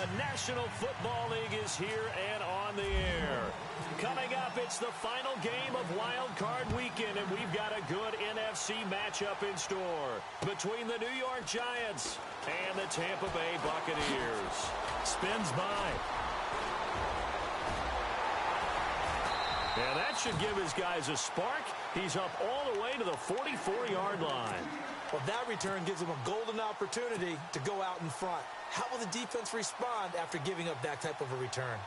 The National Football League is here and on the air. Coming up, it's the final game of Wild Card Weekend, and we've got a good NFC matchup in store between the New York Giants and the Tampa Bay Buccaneers. Spins by. And that should give his guys a spark. He's up all the way to the 44-yard line. Well, that return gives him a golden opportunity to go out in front. How will the defense respond after giving up that type of a return?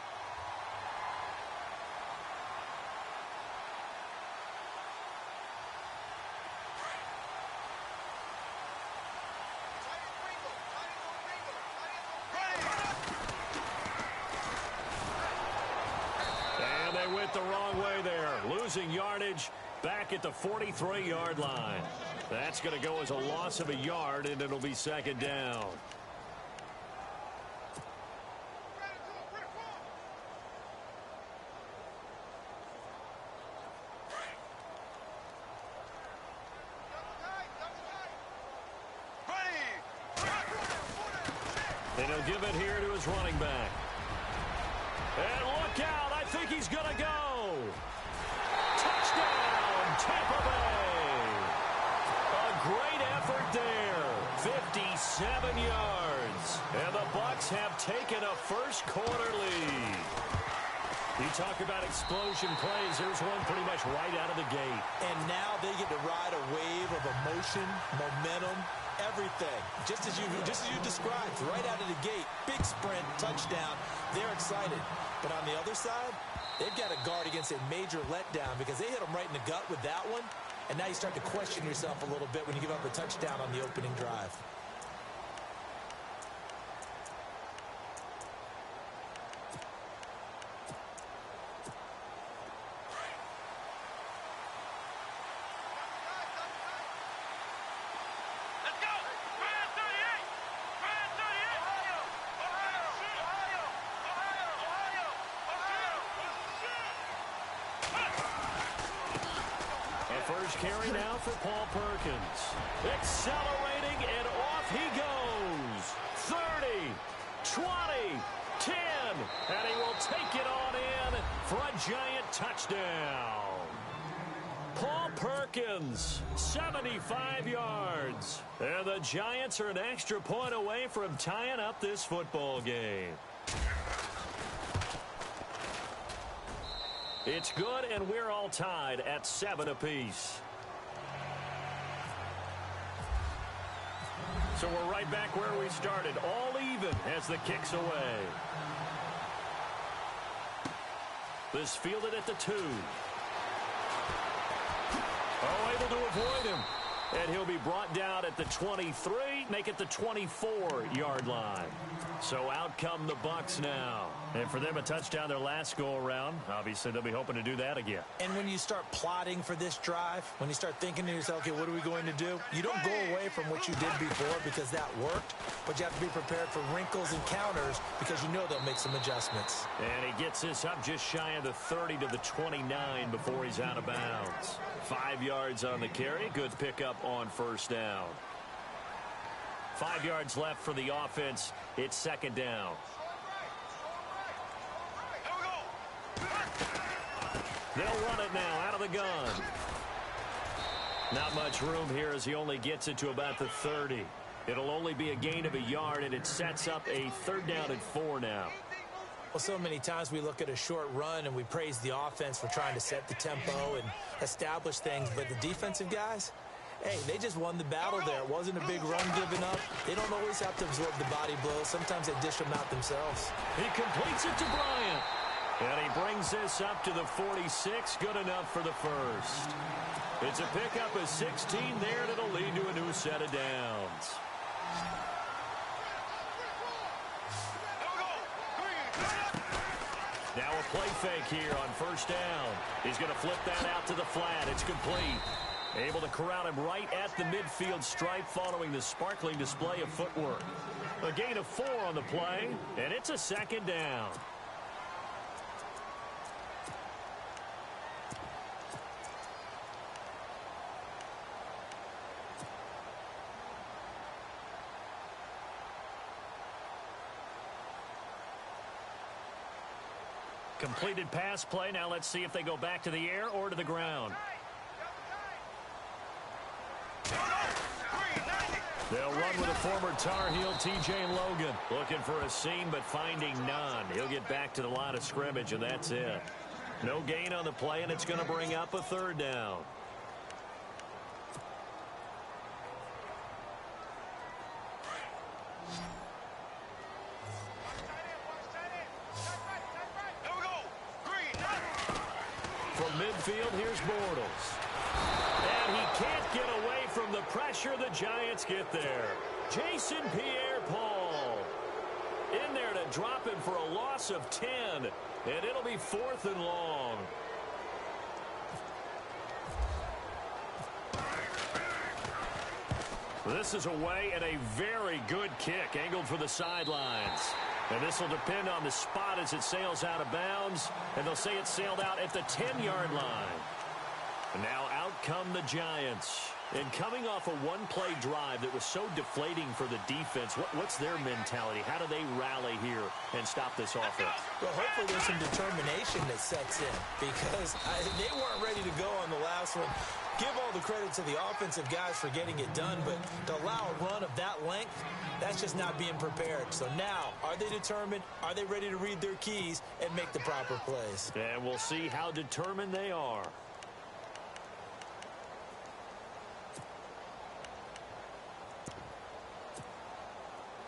And they went the wrong way there, losing yardage back at the 43-yard line. That's going to go as a loss of a yard, and it'll be second down. And he'll give it here to his running back. And look out, I think he's going to go. Touchdown, Tampa Bay. A great effort there, 57 yards. And the Bucs have taken a first-quarter lead. You talk about explosion plays. There's one pretty much right out of the gate. And now they get to ride a wave of emotion, momentum, everything. Just as you described, right out of the gate. Big sprint, touchdown. They're excited. But on the other side, they've got to guard against a major letdown because they hit them right in the gut with that one. And now you start to question yourself a little bit when you give up a touchdown on the opening drive. First carry now for Paul Perkins. Accelerating, and off he goes. 30, 20, 10, and he will take it on in for a giant touchdown. Paul Perkins, 75 yards. And the Giants are an extra point away from tying up this football game. It's good, and we're all tied at 7 apiece. So we're right back where we started, all even as the kick's away. This fielded at the 2. Oh, able to avoid him. And he'll be brought down at the 23, make it the 24-yard line. So out come the Bucs now. And for them, a touchdown their last go-around. Obviously, they'll be hoping to do that again. And when you start plotting for this drive, when you start thinking to yourself, okay, what are we going to do? You don't go away from what you did before because that worked, but you have to be prepared for wrinkles and counters because you know they'll make some adjustments. And he gets this up just shy of the 30 to the 29 before he's out of bounds. 5 yards on the carry. Good pickup on first down. 5 yards left for the offense. It's second down. They'll run it now out of the gun. Not much room here as he only gets it to about the 30. It'll only be a gain of a yard, and it sets up a 3rd down and 4 now. Well, so many times we look at a short run and we praise the offense for trying to set the tempo and establish things, but the defensive guys, hey, they just won the battle there. It wasn't a big run given up. They don't always have to absorb the body blows. Sometimes they dish them out themselves. He completes it to Bryant. And he brings this up to the 46. Good enough for the first. It's a pickup of 16 there, and it'll lead to a new set of downs. Now a play fake here on first down. He's going to flip that out to the flat. It's complete. Able to corral him right at the midfield stripe following the sparkling display of footwork. A gain of 4 on the play, and it's a second down. Completed pass play. Now let's see if they go back to the air or to the ground. They'll run with a former Tar Heel, T.J. Logan. Looking for a seam, but finding none. He'll get back to the line of scrimmage, and that's it. No gain on the play, and it's going to bring up a third down. From midfield, here's Bortles. And he can't get away from the pressure. The Giants get there. Jason Pierre-Paul in there to drop him for a loss of 10. And it'll be 4th and long. This is away and a very good kick angled for the sidelines. And this will depend on the spot as it sails out of bounds. And they'll say it sailed out at the 10-yard line. And now out come the Giants. And coming off a one-play drive that was so deflating for the defense, what's their mentality? How do they rally here and stop this offense? Well, hopefully there's some determination that sets in because they weren't ready to go on the last one. Give all the credit to the offensive guys for getting it done, but to allow a run of that length, that's just not being prepared. So now, are they determined? Are they ready to read their keys and make the proper plays? And we'll see how determined they are.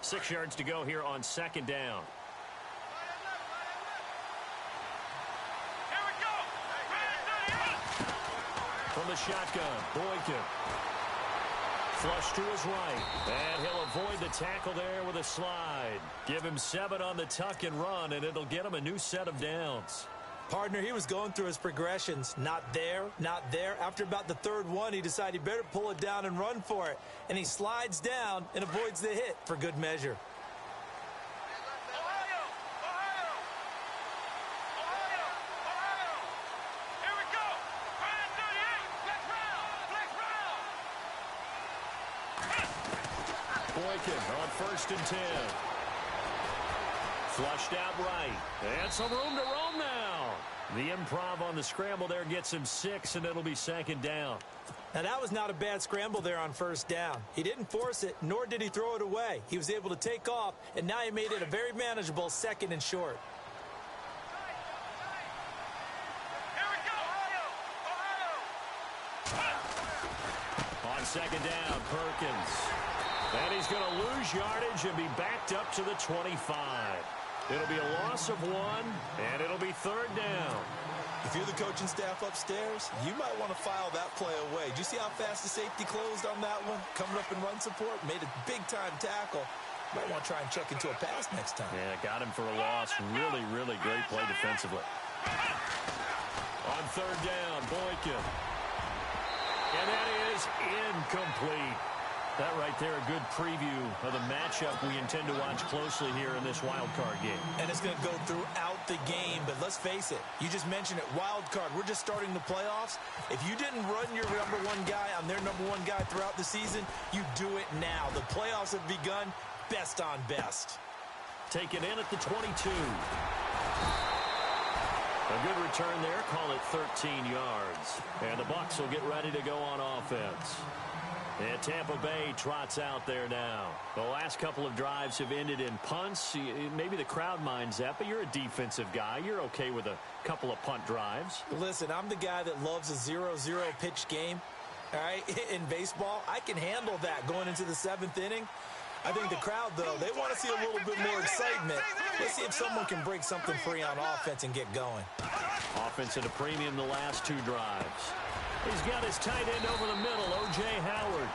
Six yards to go here on second down. Here we go. From the shotgun, Boykin. Flush to his right. And he'll avoid the tackle there with a slide. Give him 7 on the tuck and run, and it'll get him a new set of downs. Partner, he was going through his progressions. Not there, not there. After about the third one, he decided he better pull it down and run for it. And he slides down and avoids the hit for good measure. Ohio! Here we go. Brand 38. Black round. Boykin on 1st and 10. Flushed out right. And some room to roam now. The improv on the scramble there gets him 6, and it'll be 2nd down. Now, that was not a bad scramble there on 1st down. He didn't force it, nor did he throw it away. He was able to take off, and now he made it a very manageable 2nd and short. Here we go. Ohio! On 2nd down, Perkins. And he's going to lose yardage and be backed up to the 25. It'll be a loss of 1, and it'll be 3rd down. If you're the coaching staff upstairs, you might want to file that play away. Do you see how fast the safety closed on that one? Coming up in run support, made a big-time tackle. Might want to try and check into a pass next time. Yeah, got him for a loss. Really, really great play defensively. On 3rd down, Boykin. And that is incomplete. That right there, a good preview of the matchup we intend to watch closely here in this wild card game. And it's going to go throughout the game, but let's face it, you just mentioned it, wild card, we're just starting the playoffs. If you didn't run your number 1 guy on their number 1 guy throughout the season, you do it now. The playoffs have begun, best on best. Taken in at the 22. A good return there, call it 13 yards. And the Bucs will get ready to go on offense. And Tampa Bay trots out there now. The last couple of drives have ended in punts. Maybe the crowd minds that, but you're a defensive guy. You're okay with a couple of punt drives. Listen, I'm the guy that loves a 0-0 pitch game. All right, in baseball, I can handle that going into the 7th inning. I think the crowd, though, they want to see a little bit more excitement. Let's see if someone can break something free on offense and get going. Offense at a premium the last 2 drives. He's got his tight end over the middle, O.J. Howard.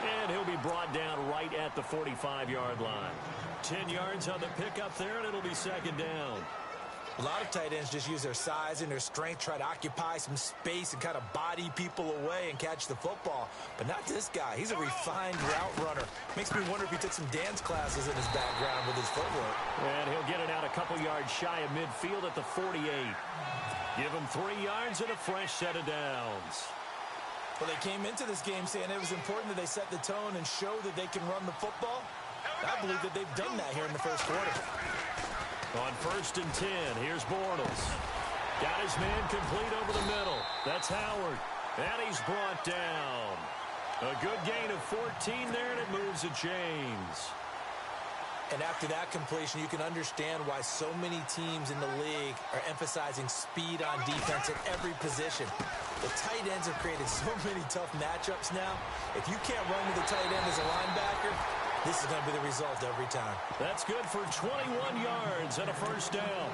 And he'll be brought down right at the 45-yard line. 10 yards on the pickup there, and it'll be 2nd down. A lot of tight ends just use their size and their strength, try to occupy some space and kind of body people away and catch the football. But not this guy. He's a refined route runner. Makes me wonder if he took some dance classes in his background with his footwork. And he'll get it out a couple yards shy of midfield at the 48. Give him 3 yards and a fresh set of downs. Well, they came into this game saying it was important that they set the tone and show that they can run the football. I believe that they've done that here in the first quarter. On 1st and 10, here's Bortles. Got his man complete over the middle. That's Howard. And he's brought down. A good gain of 14 there, and it moves the chains. And after that completion, you can understand why so many teams in the league are emphasizing speed on defense at every position. The tight ends have created so many tough matchups now. If you can't run with the tight end as a linebacker, this is going to be the result every time. That's good for 21 yards and a first down.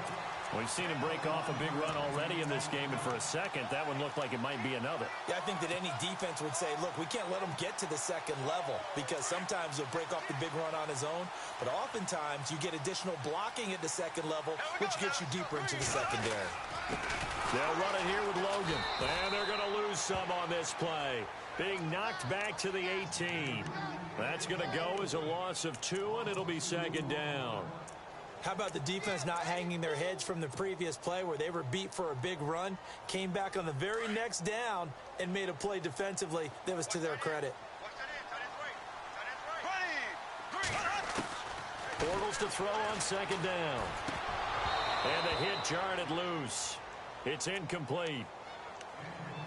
We've seen him break off a big run already in this game, and for a second, that one looked like it might be another. Yeah, I think that any defense would say, look, we can't let him get to the second level, because sometimes he'll break off the big run on his own, but oftentimes you get additional blocking at the second level, which gets you deeper into the secondary. They'll run it here with Logan, and they're going to lose some on this play. Being knocked back to the 18. That's going to go as a loss of 2, and it'll be second down. How about the defense not hanging their heads from the previous play where they were beat for a big run, came back on the very next down, and made a play defensively that was to their credit. Bortles to throw on second down. And the hit jarred it loose. It's incomplete.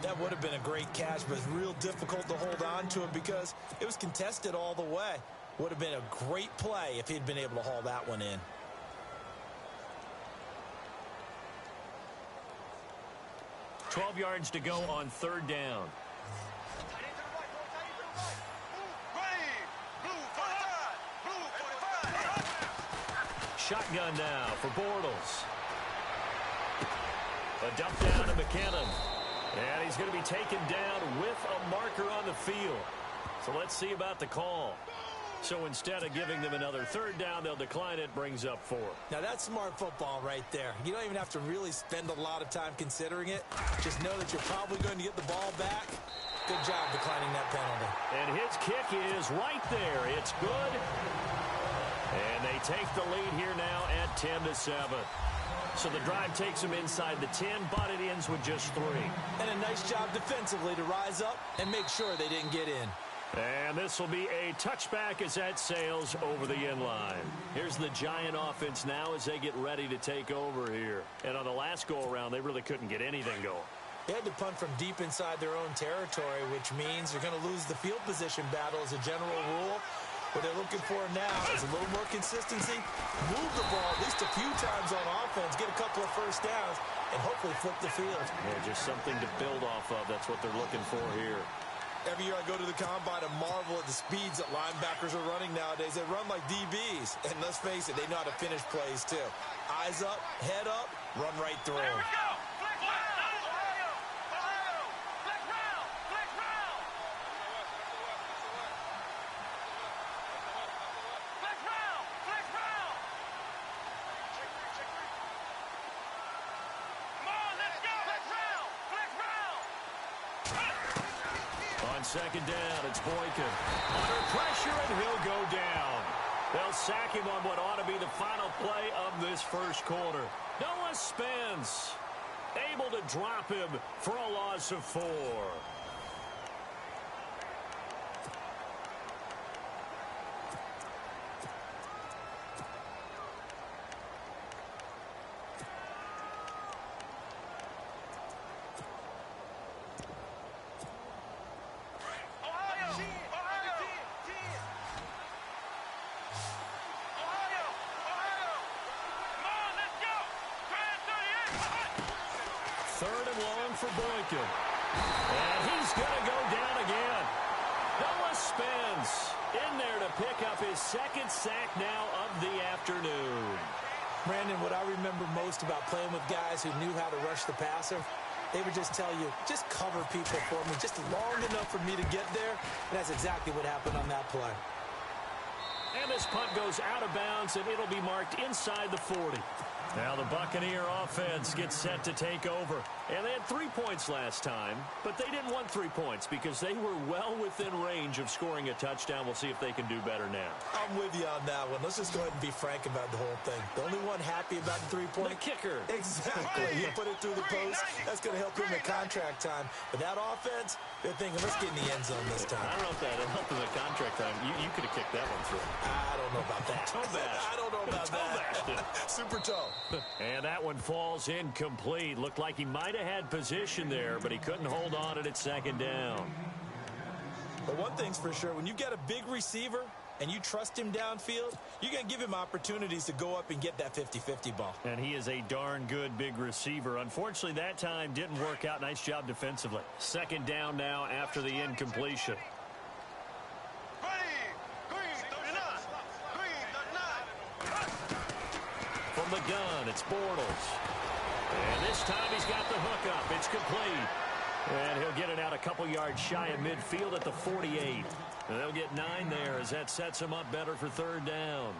That would have been a great catch, but it's real difficult to hold on to it because it was contested all the way. Would have been a great play if he'd been able to haul that one in. $12 yards to go on third down. Shotgun now for Bortles. A dump down to McKinnon. And he's going to be taken down with a marker on the field. So let's see about the call. So instead of giving them another third down, they'll decline it, brings up 4. Now that's smart football right there. You don't even have to really spend a lot of time considering it. Just know that you're probably going to get the ball back. Good job declining that penalty. And his kick is right there. It's good. And they take the lead here now at 10-7. So the drive takes them inside the 10, but it ends with just 3. And a nice job defensively to rise up and make sure they didn't get in. And this will be a touchback as that sails over the end line. Here's the Giant offense now as they get ready to take over here. And on the last go-around, they really couldn't get anything going. They had to punt from deep inside their own territory, which means they're going to lose the field position battle as a general rule. What they're looking for now is a little more consistency, move the ball at least a few times on offense, get a couple of first downs, and hopefully flip the field. Yeah, just something to build off of. That's what they're looking for here. Every year I go to the combine and marvel at the speeds that linebackers are running nowadays. They run like DBs, and let's face it, they know how to finish plays too. Eyes up, head up, run right through. Here we go. Flex round. Ohio. Flex round. Flex round. Flex round. Flex round. Come on, let's go. Flex round. Flex round. On second down, it's Boykin. Under pressure, and he'll go down. They'll sack him on what ought to be the final play of this first quarter. Noah Spence able to drop him for a loss of 4. Third and long for Boykin. And he's going to go down again. Noah Spence in there to pick up his second sack now of the afternoon. Brandon, what I remember most about playing with guys who knew how to rush the passer, they would just tell you, just cover people for me, just long enough for me to get there. And that's exactly what happened on that play. And this punt goes out of bounds, and it'll be marked inside the 40. Now the Buccaneer offense gets set to take over. And they had 3 points last time, but they didn't want 3 points because they were well within range of scoring a touchdown. We'll see if they can do better now. I'm with you on that one. Let's just go ahead and be frank about the whole thing. The only one happy about the 3-point. The kicker. Exactly. You put it through the post. That's going to help him at contract time. But that offense, they're thinking, let's get in the end zone this time. I don't know if that helped him at contract time. You could have kicked that one through. I don't know about that. Toe bash. I don't know about that. super toe. And that one falls incomplete. Looked like he might have had position there, but he couldn't hold on at second down. But one thing's for sure, when you've got a big receiver and you trust him downfield, you're going to give him opportunities to go up and get that 50-50 ball. And he is a darn good big receiver. Unfortunately, that time didn't work out. Nice job defensively. Second down now after the incompletion. From the gun, it's Bortles. And this time he's got the hook up. It's complete. And he'll get it out a couple yards shy of midfield at the 48. And they'll get 9 there as that sets him up better for third down.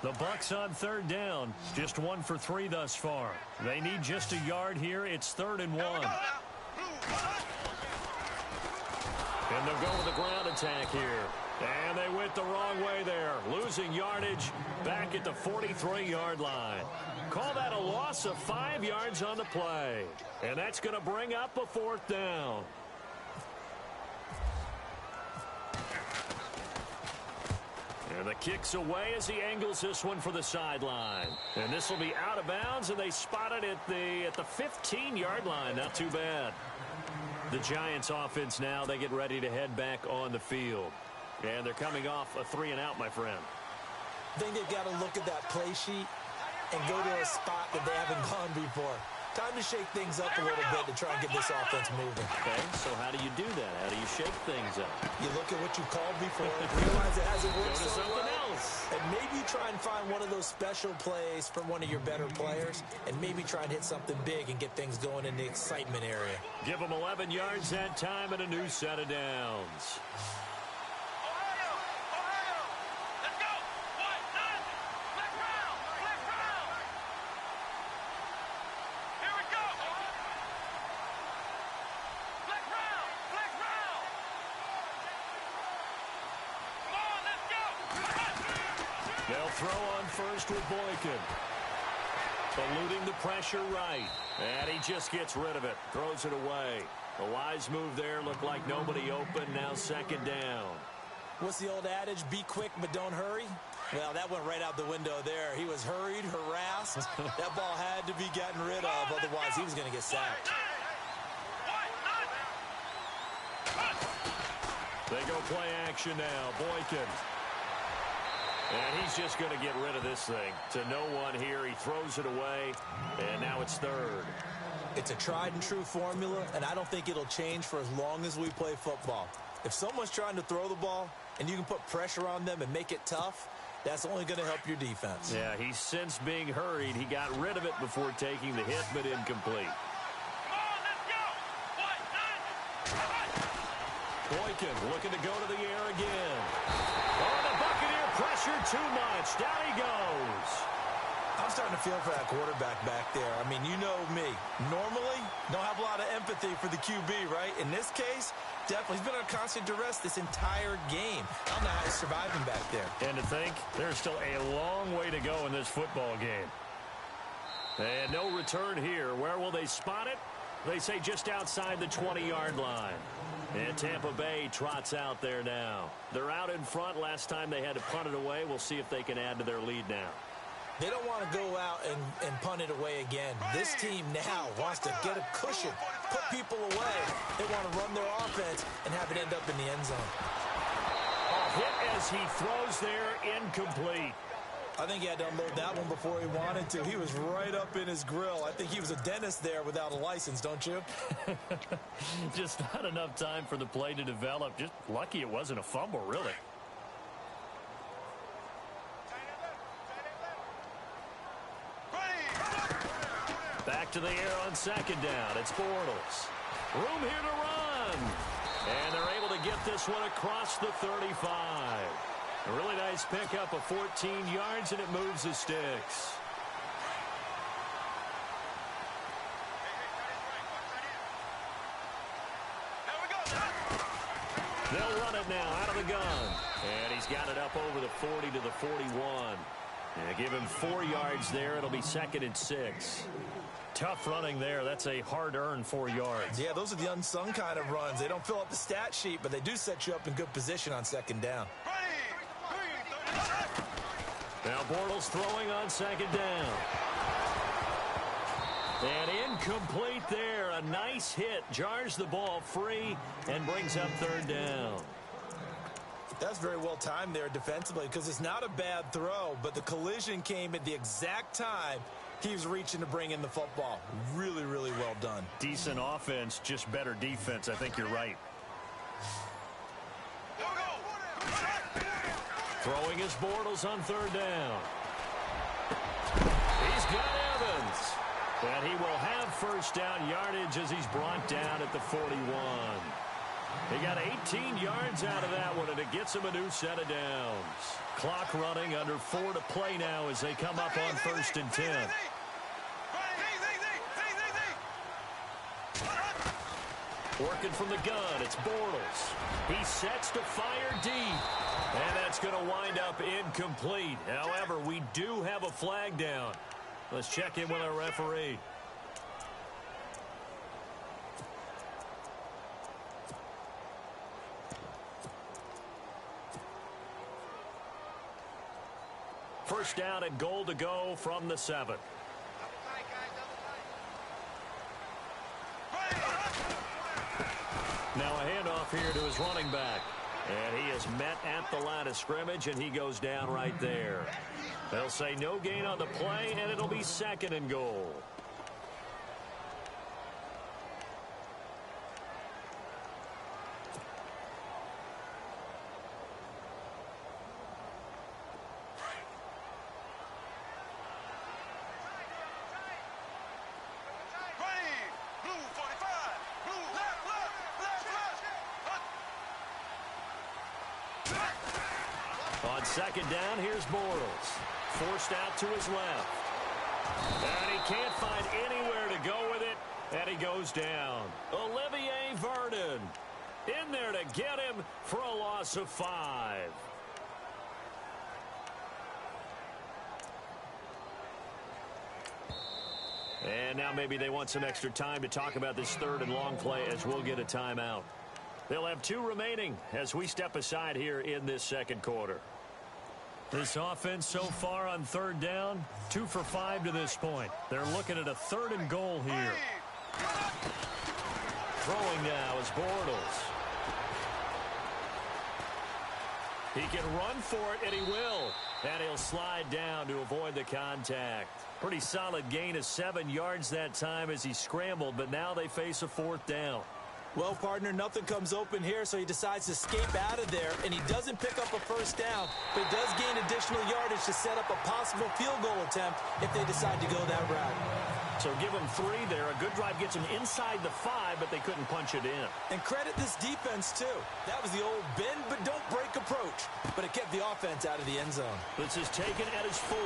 The Bucs on third down. Just 1 for 3 thus far. They need just a yard here. It's 3rd and 1. And they'll go with the ground attack here. And they went the wrong way there. Losing yardage back at the 43-yard line. Call that a loss of 5 yards on the play. And that's going to bring up a 4th down. And the kick's away as he angles this one for the sideline. And this will be out of bounds, and they spot it at the 15-yard line. Not too bad. The Giants offense now, they get ready to head back on the field. And they're coming off a 3-and-out, my friend. I think they've got to look at that play sheet and go to a spot that they haven't gone before. Time to shake things up a little bit to try and get this offense moving. Okay, so how do you do that? How do you shake things up? You look at what you called before, realize it hasn't worked so something well, else. and maybe try and find one of those special plays from one of your better players, and maybe try and hit something big and get things going in the excitement area. Give them 11 yards that time and a new set of downs. They'll throw on first with Boykin. Eluding the pressure right. And he just gets rid of it. Throws it away. A wise move there. Looked like nobody open. Now 2nd down. What's the old adage? Be quick, but don't hurry. Well, that went right out the window there. He was hurried, harassed. That ball had to be gotten rid of. Otherwise, he was going to get sacked. They go play action now. Boykin. And he's just going to get rid of this thing. To no one here. He throws it away. And now it's 3rd. It's a tried and true formula, and I don't think it'll change for as long as we play football. If someone's trying to throw the ball and you can put pressure on them and make it tough, that's only going to help your defense. Yeah, he's since being hurried. He got rid of it before taking the hit, but incomplete. Boykin looking to go to the air again. Oh, the Buccaneer pressure too much. Down he goes. I'm starting to feel for that quarterback back there. I mean, you know me. Normally, don't have a lot of empathy for the QB, right? In this case, definitely. He's been under constant duress this entire game. I don't know how he's surviving back there. And to think, there's still a long way to go in this football game. And no return here. Where will they spot it? They say just outside the 20-yard line. And Tampa Bay trots out there now. They're out in front. Last time they had to punt it away. We'll see if they can add to their lead now. They don't want to go out and punt it away again. This team now wants to get a cushion, put people away. They want to run their offense and have it end up in the end zone. A hit as he throws there, incomplete. I think he had to unload that one before he wanted to. He was right up in his grill. I think he was a dentist there without a license, don't you? Just not enough time for the play to develop. Just lucky it wasn't a fumble, really. Back to the air on 2nd down. It's Bortles. Room here to run. And they're able to get this one across the 35. A really nice pickup of 14 yards, and it moves the sticks. They'll run it now out of the gun. And he's got it up over the 40 to the 41. Yeah, give him 4 yards there. It'll be 2nd and 6. Tough running there. That's a hard-earned 4 yards. Yeah, those are the unsung kind of runs. They don't fill up the stat sheet, but they do set you up in good position on 2nd down. Now Bortles throwing on 2nd down. And incomplete there. A nice hit. Jars the ball free and brings up 3rd down. That's very well timed there defensively because it's not a bad throw, but the collision came at the exact time he was reaching to bring in the football. Really, really well done. Decent offense, just better defense. I think you're right. Throwing his Bortles on 3rd down. He's got Evans. And he will have 1st down yardage as he's brought down at the 41. He got 18 yards out of that one, and it gets him a new set of downs. Clock running, under 4 to play now as they come up on 1st and 10. Working from the gun, it's Bortles. He sets to fire deep, and that's going to wind up incomplete. However, we do have a flag down. Let's check in with our referee. First down and goal to go from the 7. Now a handoff here to his running back. And he is met at the line of scrimmage, and he goes down right there. They'll say no gain on the play, and it'll be 2nd and goal. On 2nd down, here's Bortles. Forced out to his left. And he can't find anywhere to go with it, and he goes down. Olivier Vernon in there to get him for a loss of 5. And now maybe they want some extra time to talk about this 3rd and long play as we'll get a timeout. They'll have 2 remaining as we step aside here in this 2nd quarter. This offense so far on 3rd down, 2 for 5 to this point. They're looking at a 3rd and goal here. Throwing now is Bortles. He can run for it, and he will. And he'll slide down to avoid the contact. Pretty solid gain of 7 yards that time as he scrambled, but now they face a 4th down. Well, partner, nothing comes open here, so he decides to escape out of there, and he doesn't pick up a 1st down, but he does gain additional yardage to set up a possible field goal attempt if they decide to go that route. So give them 3 there. A good drive gets them inside the 5, but they couldn't punch it in. And credit this defense, too. That was the old bend but don't break approach, but it kept the offense out of the end zone. This is taken at his 4.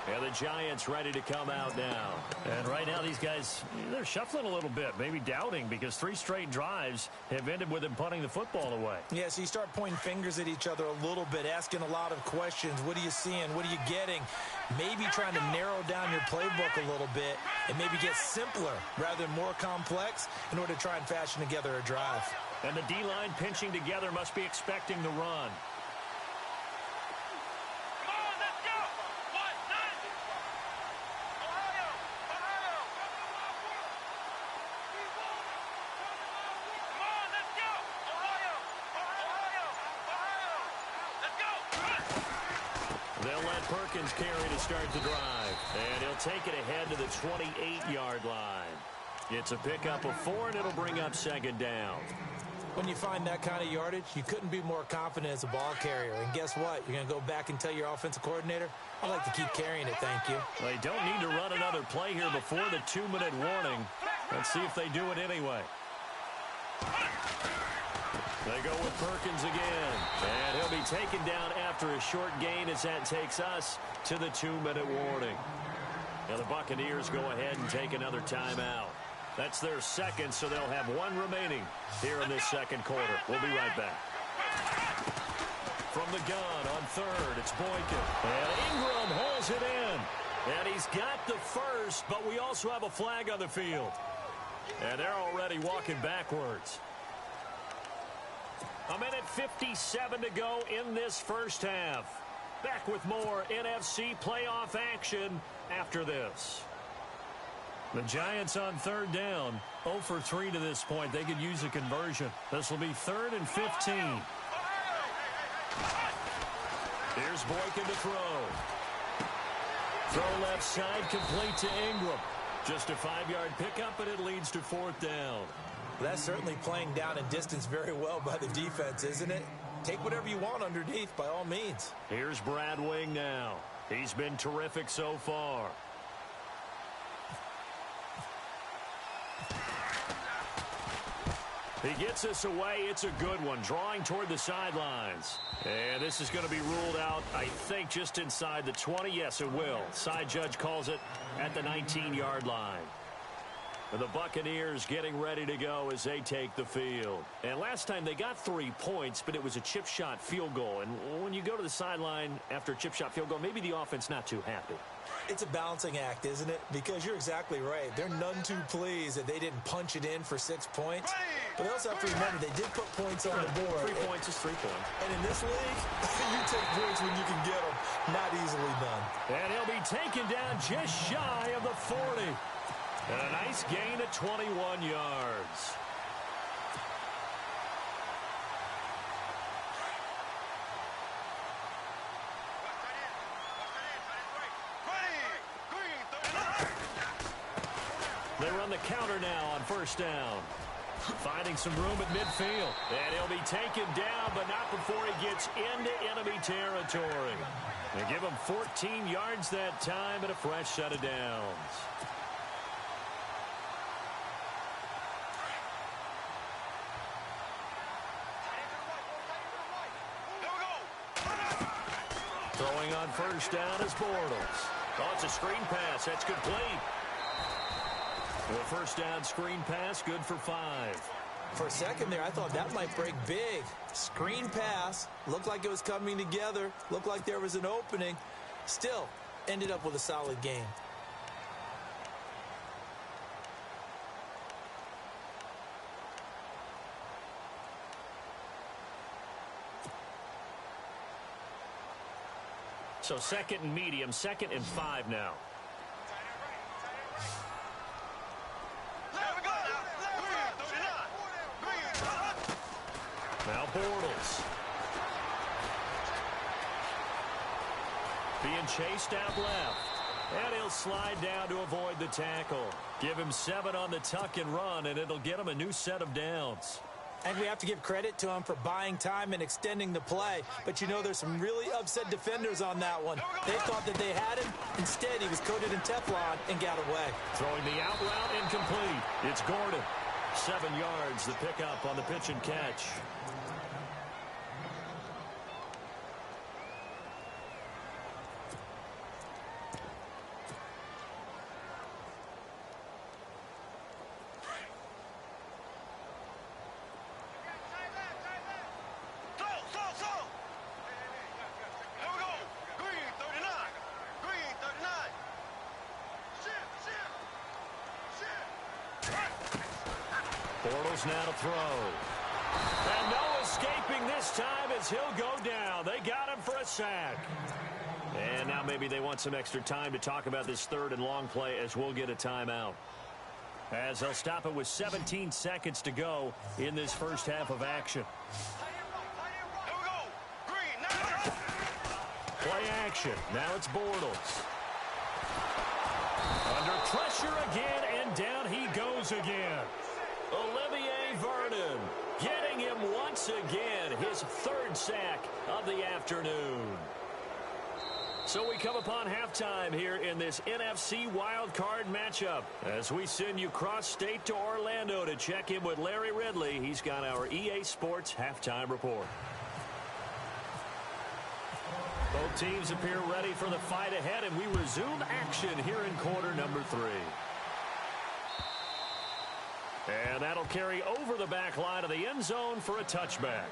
And the Giants ready to come out now. And right now these guys, they're shuffling a little bit, maybe doubting, because 3 straight drives have ended with them punting the football away. Yeah, so you start pointing fingers at each other a little bit, asking a lot of questions. What are you seeing? What are you getting? Maybe trying to narrow down your playbook a little bit and maybe get simpler rather than more complex in order to try and fashion together a drive. And the D-line pinching together must be expecting the run. Perkins carry to start the drive. And he'll take it ahead to the 28-yard line. It's a pickup of 4, and it'll bring up 2nd down. When you find that kind of yardage, you couldn't be more confident as a ball carrier. And guess what? You're going to go back and tell your offensive coordinator, I'd like to keep carrying it, thank you. They don't need to run another play here before the 2-minute warning. Let's see if they do it anyway. They go with Perkins again, and he'll be taken down after a short gain as that takes us to the 2-minute warning. Now the Buccaneers go ahead and take another timeout. That's their 2nd, so they'll have 1 remaining here in this 2nd quarter. We'll be right back. From the gun on third, it's Boykin. And Ingram holds it in. And he's got the first, but we also have a flag on the field. And they're already walking backwards. A minute 57 to go in this first half. Back with more NFC playoff action after this. The Giants on third down, 0 for 3 to this point. They could use a conversion. This will be 3rd and 15. Here's Boykin to throw. Throw left side, complete to Ingram. Just a 5-yard pickup, and it leads to 4th down. That's certainly playing down and distance very well by the defense, isn't it? Take whatever you want underneath, by all means. Here's Brad Wing now. He's been terrific so far. He gets us away. It's a good one, drawing toward the sidelines. And this is going to be ruled out, I think, just inside the 20. Yes, it will. Side judge calls it at the 19-yard line. And the Buccaneers getting ready to go as they take the field. And last time they got 3 points, but it was a chip shot field goal. And when you go to the sideline after a chip shot field goal, maybe the offense not too happy. It's a balancing act, isn't it? Because you're exactly right. They're none too pleased that they didn't punch it in for 6 points. But they also have to remember they did put points on the board. 3 points is 3 points. And in this league, you take points when you can get them. Not easily done. And he'll be taken down just shy of the 40. And a nice gain of 21 yards. They run the counter now on first down. Finding some room at midfield. And he'll be taken down, but not before he gets into enemy territory. They give him 14 yards that time and a fresh set of downs. Throwing on first down is Bortles. Oh, it's a screen pass. That's complete. The first down screen pass, good for 5. For a second there, I thought that might break big. Screen pass. Looked like it was coming together. Looked like there was an opening. Still, ended up with a solid game. So 2nd and medium, 2nd and 5 now. Now Bortles. Being chased out left. And he'll slide down to avoid the tackle. Give him 7 on the tuck and run, and it'll get him a new set of downs. And we have to give credit to him for buying time and extending the play. But, you know, there's some really upset defenders on that one. They thought that they had him. Instead, he was coated in Teflon and got away. Throwing the out route incomplete. It's Gordon. 7 yards, the pickup on the pitch and catch. Bortles now to throw. And no escaping this time as he'll go down. They got him for a sack. And now maybe they want some extra time to talk about this 3rd and long play as we'll get a timeout. As they'll stop it with 17 seconds to go in this first half of action. Play action. Now it's Bortles. Under pressure again, and down he goes again. Olivier Vernon getting him once again, his 3rd sack of the afternoon. So we come upon halftime here in this NFC wildcard matchup as we send you cross-state to Orlando to check in with Larry Ridley. He's got our EA Sports halftime report. Both teams appear ready for the fight ahead, and we resume action here in quarter number 3. And that'll carry over the back line of the end zone for a touchback.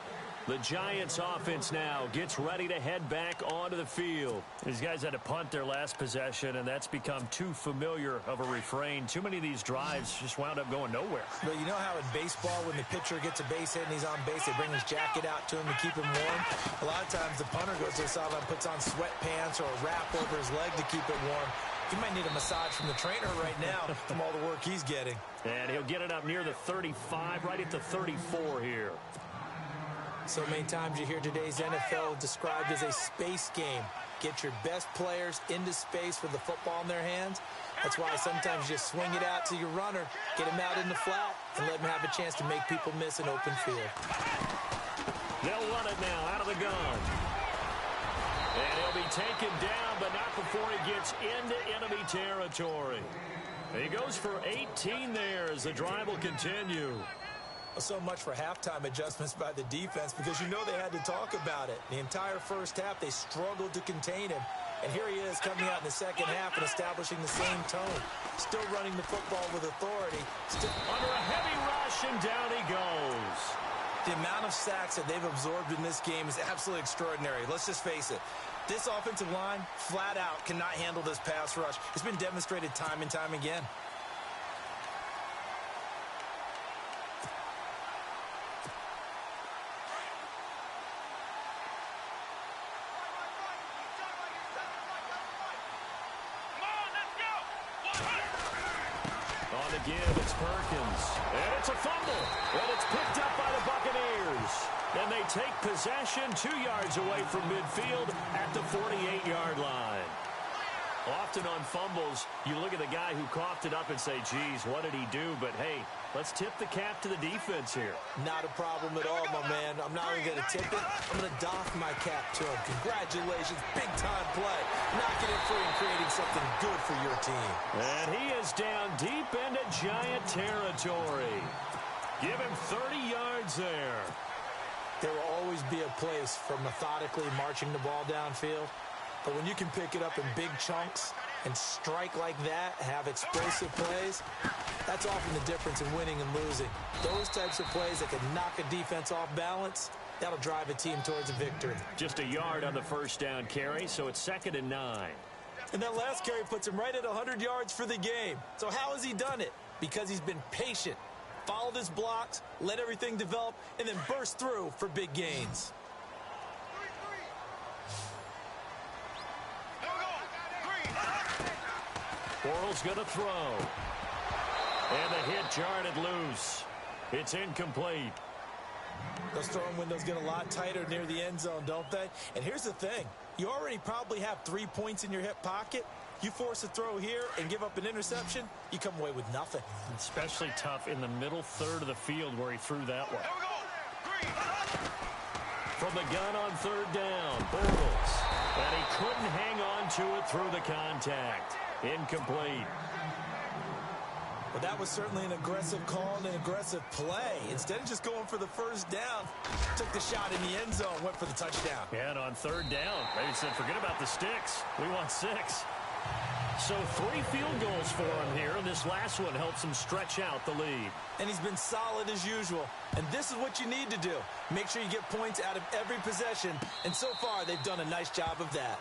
The Giants offense now gets ready to head back onto the field. These guys had to punt their last possession, and that's become too familiar of a refrain. Too many of these drives just wound up going nowhere. Well, you know how in baseball, when the pitcher gets a base hit and he's on base, they bring his jacket out to him to keep him warm? A lot of times the punter goes to the sideline, puts on sweatpants or a wrap over his leg to keep it warm. He might need a massage from the trainer right now from all the work he's getting. And he'll get it up near the 35, right at the 34 here. So many times you hear today's NFL described as a space game. Get your best players into space with the football in their hands. That's why sometimes you just swing it out to your runner, get him out in the flat, and let him have a chance to make people miss an open field. They'll run it now out of the gun. And he'll be taken down, but not before he gets into enemy territory. He goes for 18 there as the drive will continue. So much for halftime adjustments by the defense, because you know they had to talk about it. The entire first half, they struggled to contain him. And here he is coming out in the second half and establishing the same tone. Still running the football with authority. Still under a heavy rush, and down he goes. The amount of sacks that they've absorbed in this game is absolutely extraordinary. Let's just face it. This offensive line, flat out, cannot handle this pass rush. It's been demonstrated time and time again. On the give, it's Perkins. And it's a fumble. And it's picked up by the Buccaneers. And they take possession 2 yards away from midfield at the 48-yard line. Often on fumbles, you look at the guy who coughed it up and say, geez, what did he do? But, hey, let's tip the cap to the defense here. Not a problem at all, my man. I'm not only going to tip it, I'm going to doff my cap to him. Congratulations, big-time play. Knocking it free and creating something good for your team. And he is down deep into Giant territory. Give him 30 yards there. There will always be a place for methodically marching the ball downfield. But when you can pick it up in big chunks and strike like that, have explosive plays, that's often the difference in winning and losing. Those types of plays that can knock a defense off balance, that'll drive a team towards a victory. Just a yard on the first down carry, so it's 2nd and 9. And that last carry puts him right at 100 yards for the game. So how has he done it? Because he's been patient, followed his blocks, let everything develop, and then burst through for big gains. Borrell's going to throw. And the hit jarred loose. It's incomplete. Those throwing windows get a lot tighter near the end zone, don't they? And here's the thing. You already probably have 3 points in your hip pocket. You force a throw here and give up an interception, you come away with nothing. Especially tough in the middle third of the field where he threw that one. From the gun on 3rd down, Bortles. And he couldn't hang on to it through the contact. Incomplete. Well, that was certainly an aggressive call and an aggressive play. Instead of just going for the first down, took the shot in the end zone, went for the touchdown. And on 3rd down, they said, forget about the sticks. We want 6. So 3 field goals for him here, and this last one helps him stretch out the lead. And he's been solid as usual. And this is what you need to do. Make sure you get points out of every possession. And so far, they've done a nice job of that.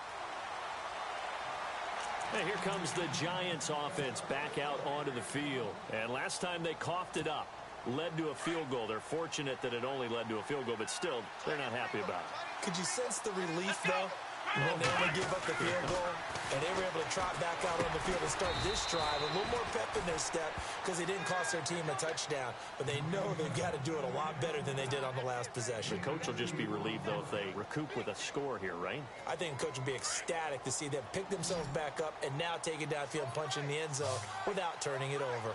Hey, here comes the Giants offense back out onto the field. And last time they coughed it up, led to a field goal. They're fortunate that it only led to a field goal, but still, they're not happy about it. Could you sense the relief, though? When they only give up the field goal, and they were able to trot back out on the field and start this drive, a little more pep in their step because they didn't cost their team a touchdown. But they know they've got to do it a lot better than they did on the last possession. The coach will just be relieved, though, if they recoup with a score here, right? I think the coach will be ecstatic to see them pick themselves back up and now take it downfield and punch in the end zone without turning it over.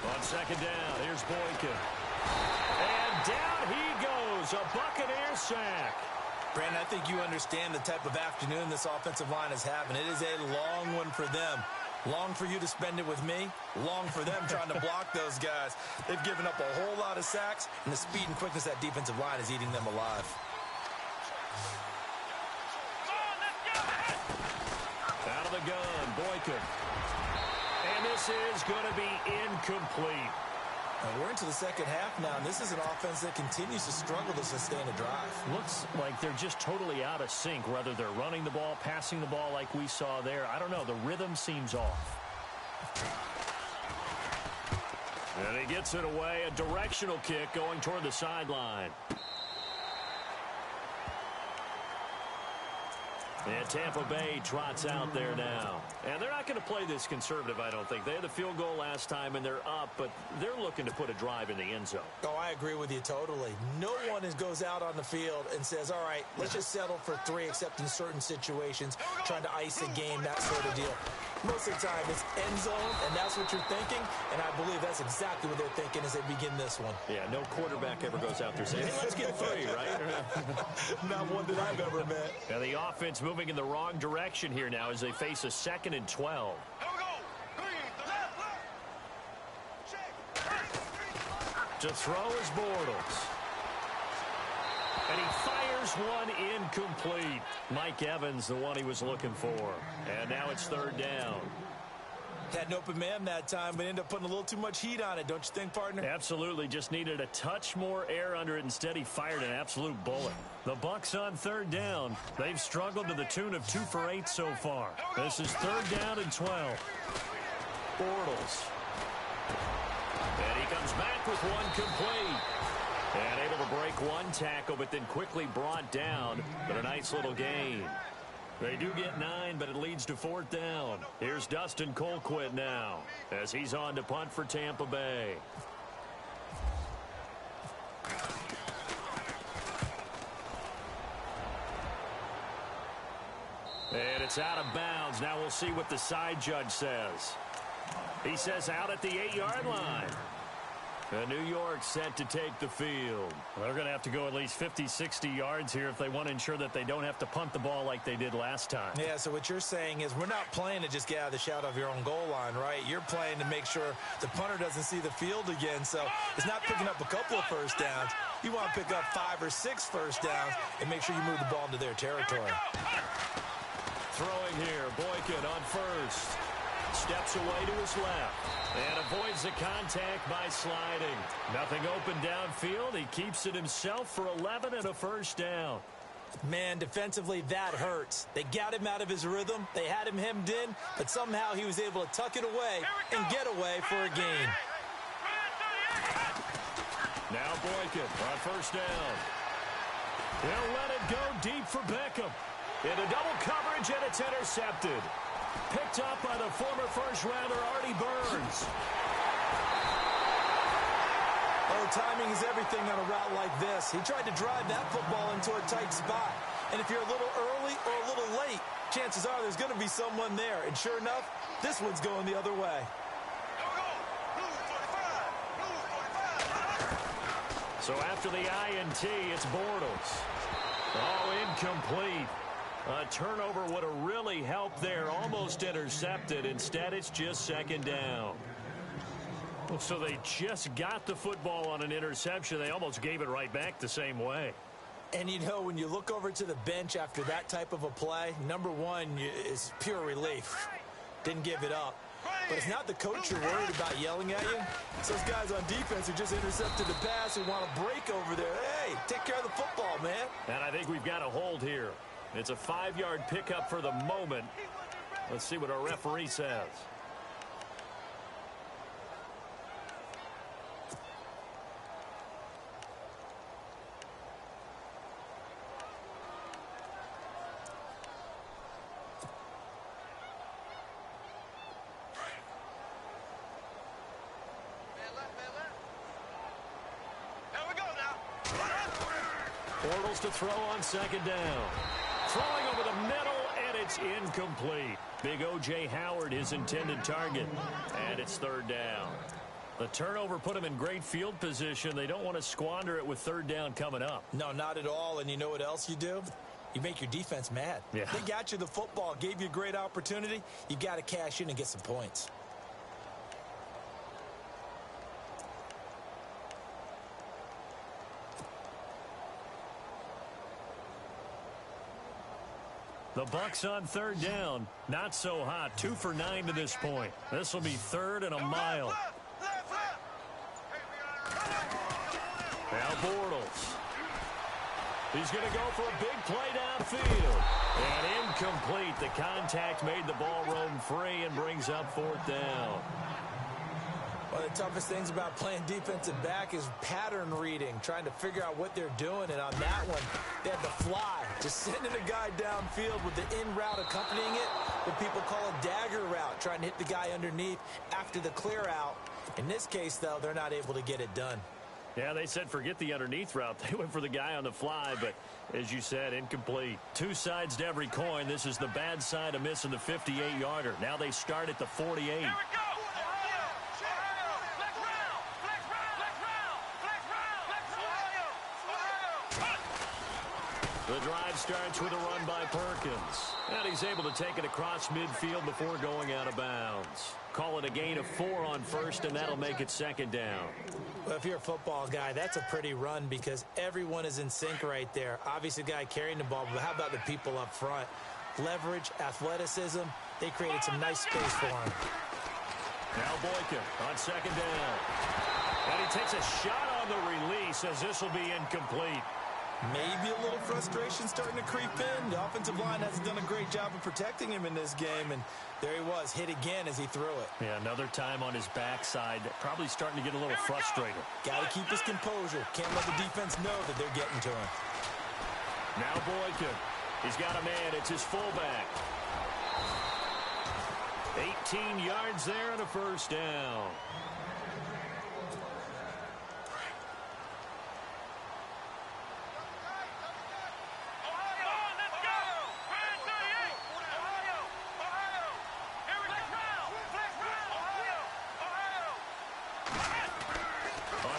On 2nd down, here's Boykin. And down he goes, a Buccaneer sack. Brandon, I think you understand the type of afternoon this offensive line is having. It is a long one for them. Long for you to spend it with me. Long for them trying to block those guys. They've given up a whole lot of sacks, and the speed and quickness of that defensive line is eating them alive. Out of the gun, Boykin. And this this is going to be incomplete. And we're into the second half now, and this is an offense that continues to struggle to sustain a drive. Looks like they're just totally out of sync, whether they're running the ball, passing the ball like we saw there. I don't know. The rhythm seems off. And he gets it away. A directional kick going toward the sideline. And Tampa Bay trots out there now. And they're not going to play this conservative, I don't think. They had the field goal last time, and they're up, but they're looking to put a drive in the end zone. Oh, I agree with you totally. No one goes out on the field and says, all right, let's just settle for 3, except in certain situations, trying to ice a game, that sort of deal. Most of the time, it's end zone, and that's what you're thinking, and I believe that's exactly what they're thinking as they begin this one. Yeah, no quarterback ever goes out there saying, hey, let's get 3, right? Not one that I've ever met. Now the offense moving in the wrong direction here now as they face a 2nd and 12. Here we go. Green, the left. Check. To throw is Bortles. And he fires one incomplete. Mike Evans, the one he was looking for. And now it's 3rd down. Had an open man that time, but ended up putting a little too much heat on it, don't you think, partner? Absolutely. Just needed a touch more air under it. Instead, he fired an absolute bullet. The Bucs on 3rd down. They've struggled to the tune of 2 for 8 so far. This is 3rd down and 12. Bortles. And he comes back with one complete. And able to break one tackle, but then quickly brought down. But a nice little gain. They do get 9, but it leads to 4th down. Here's Dustin Colquitt now as he's on to punt for Tampa Bay. And it's out of bounds. Now we'll see what the side judge says. He says out at the 8-yard line. New York set to take the field. Well, they're going to have to go at least 50, 60 yards here if they want to ensure that they don't have to punt the ball like they did last time. Yeah, so what you're saying is we're not playing to just get out of the shadow of your own goal line, right? You're playing to make sure the punter doesn't see the field again. So it's not picking up a couple of first downs. You want to pick up 5 or 6 first downs and make sure you move the ball into their territory. Throwing here, Boykin on first. Steps away to his left. And avoids the contact by sliding. Nothing open downfield. He keeps it himself for 11 and a first down. Man, defensively, that hurts. They got him out of his rhythm. They had him hemmed in, but somehow he was able to tuck it away and get away for a gain. Now Boykin on first down. He'll let it go deep for Beckham. Into double coverage, and it's intercepted. Picked up by the former first-rounder Artie Burns. Oh, timing is everything on a route like this. He tried to drive that football into a tight spot. And if you're a little early or a little late, chances are there's going to be someone there. And sure enough, this one's going the other way. So after the INT, it's Bortles. Oh, incomplete. A turnover would have really helped there. Almost intercepted. Instead, it's just 2nd down. So they just got the football on an interception. They almost gave it right back the same way. And, you know, when you look over to the bench after that type of a play, number one is pure relief. Didn't give it up. But it's not the coach you're worried about yelling at you. It's those guys on defense who just intercepted the pass who want to break over there. Hey, take care of the football, man. And I think we've got a hold here. It's a 5-yard pickup for the moment. Let's see what our referee says. Bortles to throw on 2nd down. Throwing over the middle, and it's incomplete. Big O.J. Howard, his intended target. And it's 3rd down. The turnover put him in great field position. They don't want to squander it with 3rd down coming up. No, not at all. And you know what else you do? You make your defense mad. Yeah. They got you the football, gave you a great opportunity. You got to cash in and get some points. The Bucs on third down. Not so hot. 2 for 9 to this point. This will be third and a mile. Now Bortles. He's going to go for a big play downfield. And incomplete. The contact made the ball roam free and brings up fourth down. One of the toughest things about playing defensive back is pattern reading, trying to figure out what they're doing. And on that one, they had to fly, just sending a guy downfield with the in route accompanying it, what people call a dagger route, trying to hit the guy underneath after the clear out. In this case, though, they're not able to get it done. Yeah, they said forget the underneath route. They went for the guy on the fly, but as you said, incomplete. Two sides to every coin. This is the bad side of missing the 58-yarder. Now they start at the 48. Here we go. The drive starts with a run by Perkins. And he's able to take it across midfield before going out of bounds. Call it a gain of 4 on first, and that'll make it second down. Well, if you're a football guy, that's a pretty run because everyone is in sync right there. Obviously, the guy carrying the ball, but how about the people up front? Leverage, athleticism, they created some nice space for him. Now Boykin on second down. And he takes a shot on the release as this will be incomplete. Maybe a little frustration starting to creep in. The offensive line hasn't done a great job of protecting him in this game, and there he was, hit again as he threw it. Yeah, another time on his backside, probably starting to get a little frustrated. Got to keep his composure. Can't let the defense know that they're getting to him. Now Boykin. He's got a man. It's his fullback. 18 yards there and a first down.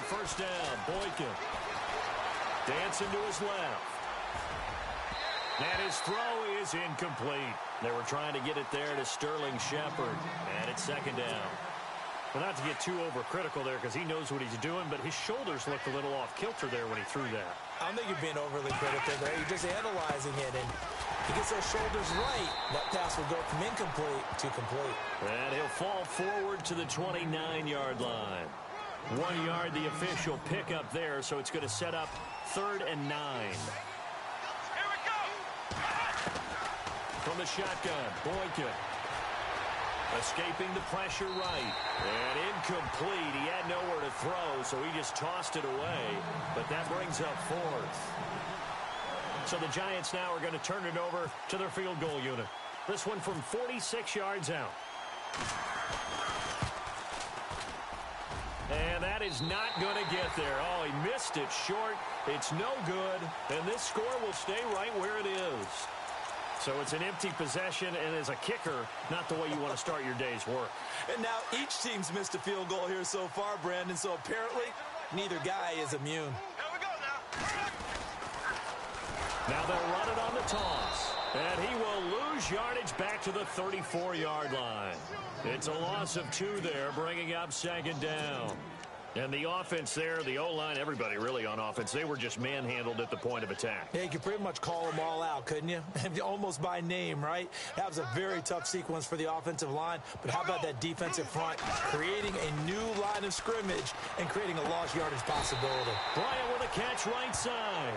First down, Boykin. Dancing to his left. And his throw is incomplete. They were trying to get it there to Sterling Shepard. And it's second down. Well, not to get too overcritical there because he knows what he's doing, but his shoulders looked a little off kilter there when he threw that. I don't think you're being overly critical there. You're just analyzing it, and he gets those shoulders right. That pass will go from incomplete to complete. And he'll fall forward to the 29-yard line. 1 yard, the official pickup there, so it's going to set up 3rd and 9. Here we go. From the shotgun, Boykin. Escaping the pressure right. And incomplete. He had nowhere to throw, so he just tossed it away. But that brings up 4th. So the Giants now are going to turn it over to their field goal unit. This one from 46 yards out. And that is not going to get there. Oh, he missed it short. It's no good. And this score will stay right where it is. So it's an empty possession, and as a kicker, not the way you want to start your day's work. And now each team's missed a field goal here so far, Brandon. So apparently, neither guy is immune. Here we go now. Now they'll run it on the toss. And he will lose yardage back to the 34-yard line. It's a loss of 2 there, bringing up second down. And the offense there, the O-line, everybody really on offense, they were just manhandled at the point of attack. Yeah, you could pretty much call them all out, couldn't you? Almost by name, right? That was a very tough sequence for the offensive line. But how about that defensive front creating a new line of scrimmage and creating a lost yardage possibility? Bryant with a catch right side.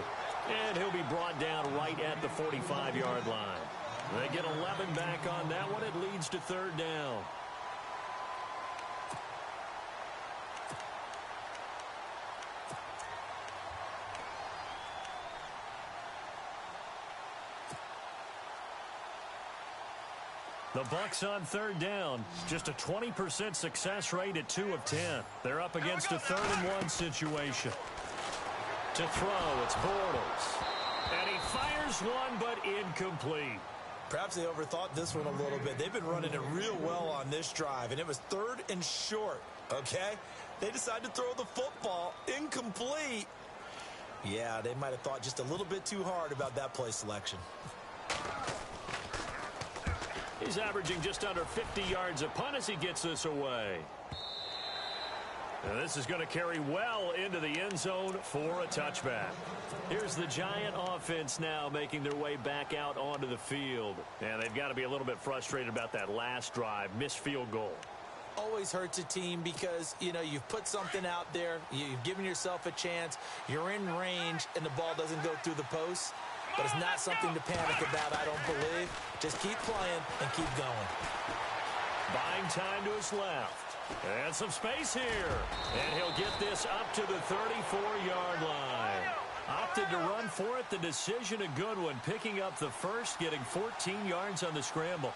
And he'll be brought down right at the 45-yard line. They get 11 back on that one. It leads to 3rd down. The Bucs on 3rd down. Just a 20% success rate at 2 of 10. They're up against a 3rd and 1 situation. To throw, it's Bortles. And he fires one, but incomplete. Perhaps they overthought this one a little bit. They've been running it real well on this drive, and it was 3rd and short, okay? They decided to throw the football incomplete. Yeah, they might have thought just a little bit too hard about that play selection. He's averaging just under 50 yards a punt as he gets this away. And this is going to carry well into the end zone for a touchback. Here's the Giant offense now making their way back out onto the field. And they've got to be a little bit frustrated about that last drive, missed field goal. Always hurts a team because, you know, you've put something out there, you've given yourself a chance, you're in range, and the ball doesn't go through the post. But it's not something to panic about, I don't believe. Just keep playing and keep going. Buying time to his left. And some space here. And he'll get this up to the 34-yard line. Opted to run for it. The decision a good one. Picking up the first, getting 14 yards on the scramble.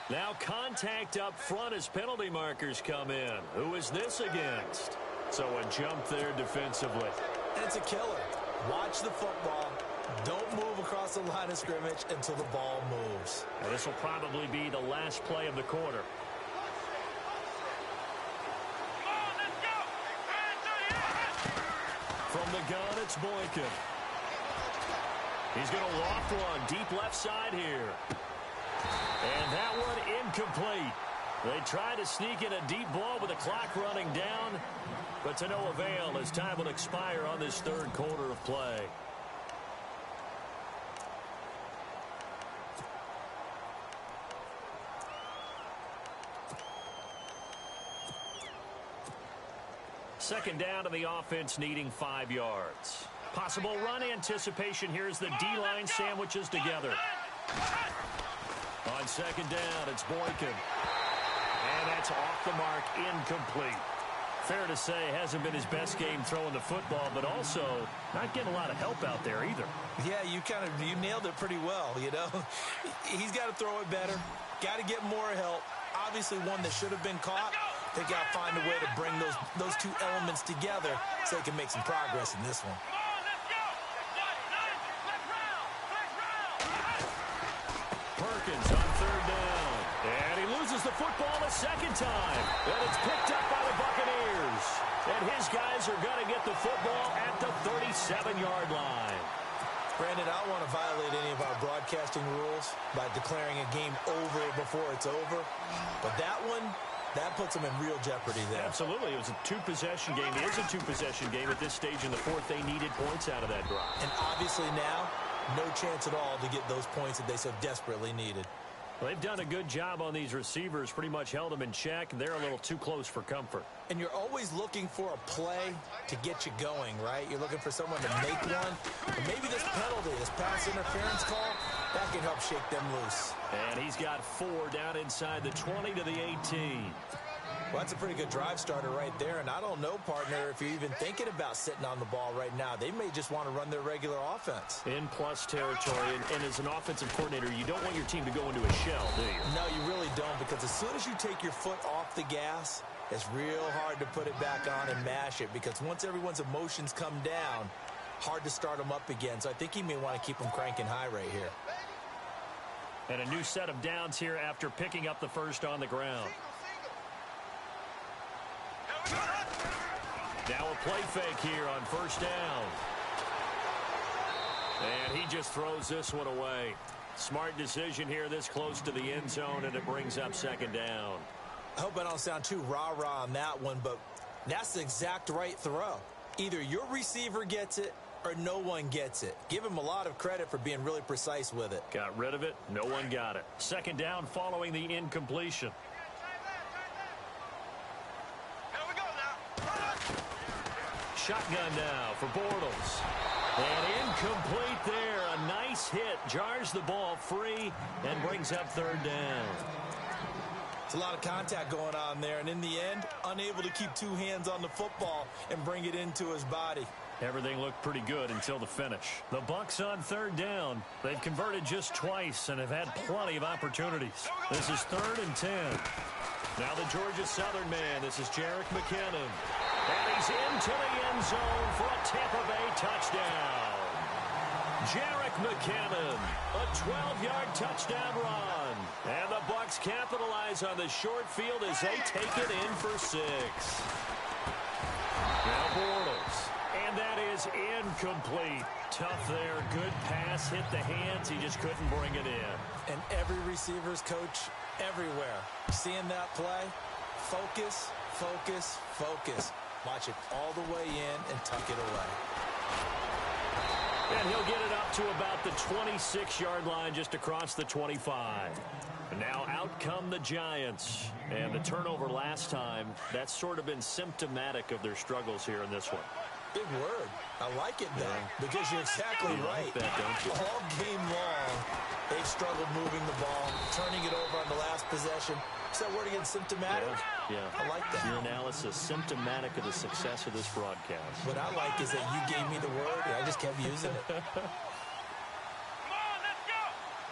Now contact up front as penalty markers come in. Who is this against? So a jump there defensively. And it's a killer. Watch the football. Don't move across the line of scrimmage until the ball moves. Now this will probably be the last play of the quarter. From the gun, it's Boykin. He's going to loft one deep left side here. And that one incomplete. They try to sneak in a deep ball with the clock running down, but to no avail as time will expire on this third quarter of play. Second down to the offense needing 5 yards. Possible run anticipation here as the D-line sandwiches together. On second down, it's Boykin. And that's off the mark, incomplete. Fair to say, hasn't been his best game throwing the football, but also not getting a lot of help out there either. Yeah, you nailed it pretty well, you know. He's got to throw it better. Got to get more help. Obviously one that should have been caught. They got to find a way to bring those two elements together so they can make some progress in this one. Perkins on third down. And he loses the football a second time. And it's picked up by the Buccaneers. And his guys are going to get the football at the 37-yard line. Brandon, I don't want to violate any of our broadcasting rules by declaring a game over before it's over. But that one, that puts them in real jeopardy there. Absolutely. It was a two-possession game. It is a two-possession game at this stage in the fourth. They needed points out of that drive. And obviously now, no chance at all to get those points that they so desperately needed. Well, they've done a good job on these receivers, pretty much held them in check. They're a little too close for comfort. And you're always looking for a play to get you going, right? You're looking for someone to make one. And maybe this penalty, this pass interference call, that can help shake them loose. And he's got 4 down inside the 20 to the 18. Well, that's a pretty good drive starter right there. And I don't know, partner, if you're even thinking about sitting on the ball right now. They may just want to run their regular offense. In plus territory. And as an offensive coordinator, you don't want your team to go into a shell, do you? No, you really don't, because as soon as you take your foot off the gas, it's real hard to put it back on and mash it, because once everyone's emotions come down, hard to start them up again. So I think you may want to keep them cranking high right here. And a new set of downs here after picking up the first on the ground. Now a play fake here on first down. And he just throws this one away. Smart decision here this close to the end zone, and it brings up second down. I hope I don't sound too rah-rah on that one, but that's the exact right throw. Either your receiver gets it or no one gets it. Give him a lot of credit for being really precise with it. Got rid of it. No one got it. Second down following the incompletion. Shotgun now for Bortles. And incomplete there. A nice hit. Jars the ball free and brings up third down. It's a lot of contact going on there. And in the end, unable to keep 2 hands on the football and bring it into his body. Everything looked pretty good until the finish. The Bucs on third down. They've converted just twice and have had plenty of opportunities. This is 3rd and 10. Now the Georgia Southern man. This is Jerick McKinnon. And he's into the end zone for a Tampa Bay touchdown. Jerick McKinnon, a 12-yard touchdown run. And the Bucs capitalize on the short field as they take it in for 6. Now Bortles. And that is incomplete. tough there. Good pass, hit the hands. He just couldn't bring it in. And every receiver's coach everywhere. Seeing that play, focus, focus, focus. Watch it all the way in and tuck it away. And he'll get it up to about the 26-yard line, just across the 25. And now out come the Giants. And the turnover last time, that's sort of been symptomatic of their struggles here in this one. Big word. I like it, though, because you're exactly right. Like that, don't you? All game long, they've struggled moving the ball, turning it over on the last possession. Is that word again, symptomatic? Yeah. I like that. Your analysis, symptomatic of the success of this broadcast. What I like is that you gave me the word, and I just kept using it. Come on, let's go.